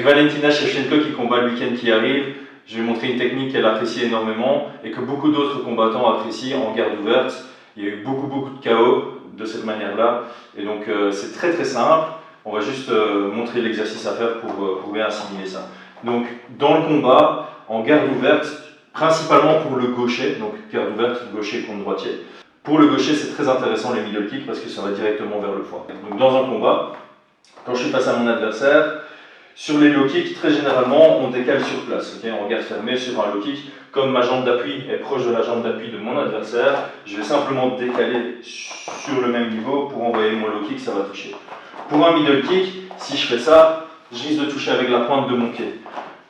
Avec Valentina Shevchenko qui combat le week-end qui arrive, je vais montrer une technique qu'elle apprécie énormément et que beaucoup d'autres combattants apprécient en garde ouverte. Il y a eu beaucoup de KO de cette manière-là. Et donc c'est très simple. On va juste montrer l'exercice à faire pour bien assimiler ça. Donc dans le combat, en garde ouverte, principalement pour le gaucher, donc garde ouverte, gaucher contre droitier. Pour le gaucher, c'est très intéressant les middle kicks parce que ça va directement vers le foie. Donc dans un combat, quand je suis face à mon adversaire, sur les low kicks, très généralement, on décale sur place, okay, en garde fermée sur un low kick. Comme ma jambe d'appui est proche de la jambe d'appui de mon adversaire, je vais simplement décaler sur le même niveau pour envoyer mon low kick, ça va toucher. Pour un middle kick, si je fais ça, je risque de toucher avec la pointe de mon pied.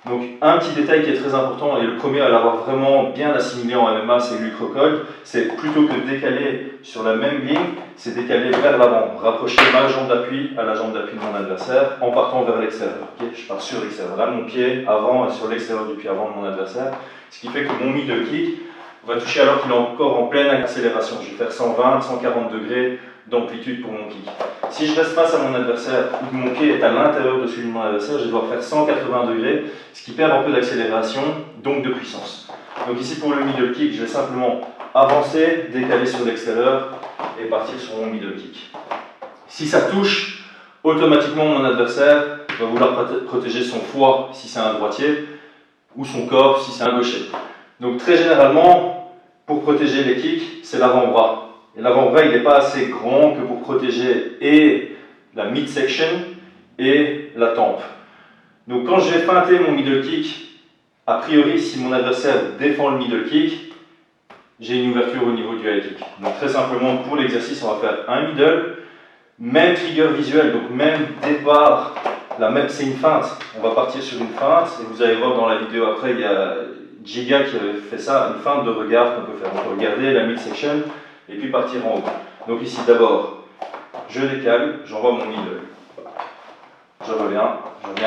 Donc un petit détail qui est très important, et le premier à l'avoir vraiment bien assimilé en MMA, c'est Luke Rockhold, c'est plutôt que décaler sur la même ligne, c'est décaler vers l'avant, rapprocher ma jambe d'appui à la jambe d'appui de mon adversaire en partant vers l'extérieur. Okay, je pars sur l'extérieur, là mon pied avant et sur l'extérieur du pied avant de mon adversaire, ce qui fait que mon middle kick va toucher alors qu'il est encore en pleine accélération. Je vais faire 120, 140 degrés d'amplitude pour mon kick. Si je reste face à mon adversaire ou que mon pied est à l'intérieur de celui de mon adversaire, je vais devoir faire 180 degrés, ce qui perd un peu d'accélération, donc de puissance. Donc ici pour le middle kick, je vais simplement avancer, décaler sur l'extérieur et partir sur mon middle kick. Si ça touche, automatiquement mon adversaire va vouloir protéger son foie si c'est un droitier ou son corps si c'est un gaucher. Donc très généralement, pour protéger les kicks, c'est l'avant-bras. Et l'avant-bras, il n'est pas assez grand que pour protéger et la midsection et la tempe. Donc quand je vais feinter mon middle kick, a priori, si mon adversaire défend le middle kick, j'ai une ouverture au niveau du high kick. Donc très simplement, pour l'exercice, on va faire un middle, même trigger visuel, donc même départ, c'est une feinte. On va partir sur une feinte, et vous allez voir dans la vidéo après, il y a Giga qui avait fait ça, une feinte de regard qu'on peut faire. On peut regarder la midsection, et puis partir en haut. Donc ici d'abord, je décale, j'envoie mon middle. Je reviens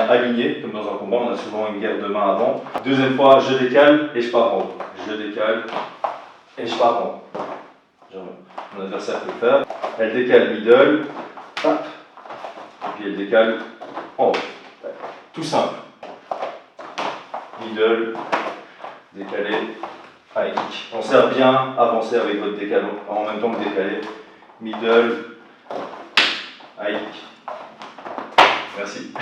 aligné, comme dans un combat, on a souvent une guerre de main avant. Deuxième fois, je décale et je pars en haut. Je décale et je pars en haut. Mon adversaire peut le faire. Elle décale middle, hop, et puis elle décale en haut. Tout simple. Middle, décalé, high kick. Pensez à bien avancer avec votre décalon en même temps que décaler. Middle, high kick. Merci.